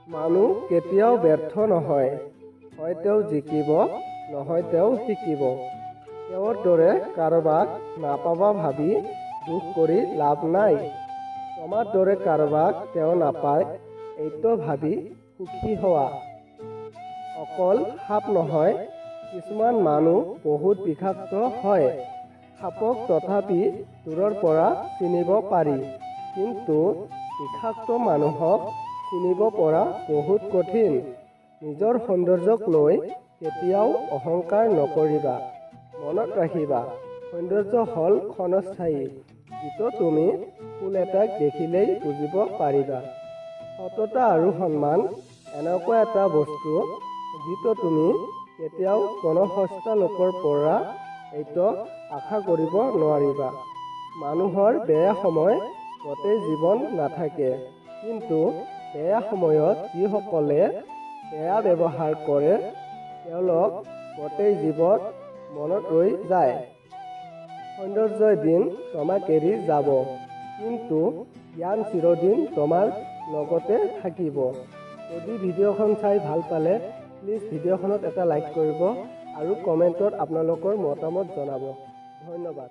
মানুহ কেতিয়াও ব্যৰ্থ নহয়। হয় তেওঁ জিকিব, নহয় তেওঁ শিকিব। তেওঁৰ দৰে কাৰোবাক নাপাবা ভাবি দুখ কৰি লাভ নাই। তোমাৰ দৰে কাৰোবাক তেওঁ নাপায় এইটো ভাবি সুখী হোৱা। অকল সাপ নহয়, কিছুমান মানুহ বহুত বিষাক্ত হয়। সাপক তথাপি দূৰৰ পৰা চিনিব পাৰি, কিন্তু বিষাক্ত মানুহক চিনিব পৰা বহুত কঠিন। নিজৰ সৌন্দৰ্যক লৈ কেতিয়াও অহংকাৰ নকৰিবা। মনত ৰাখিবা, সৌন্দৰ্য হ'ল ক্ষণস্থায়ী, যিটো তুমি ফুল এটাক দেখিলেই বুজিব পাৰিবা। সততা আৰু সন্মান এনেকুৱা এটা বস্তু যিটো তুমি কেতিয়াও কোনো সস্তা লোকৰ পৰা এইটো আশা কৰিব নোৱাৰিবা। মানুহৰ বেয়া সময় গোটেই জীৱন নাথাকে, কিন্তু বেয়া সময়ত যিসকলে বেয়া ব্যৱহাৰ কৰে তেওঁলোক গোটেই জীৱন মনত ৰৈ যায়। সৌন্দৰ্যই দিন তোমাক এৰি যাব, কিন্তু জ্ঞান চিৰদিন তোমাৰ লগতে থাকিব। যদি ভিডিঅ'খন চাই ভাল পালে প্লিজ ভিডিঅ'খনত এটা লাইক কৰিব আৰু কমেণ্টত আপোনালোকৰ মতামত জনাব। ধন্যবাদ।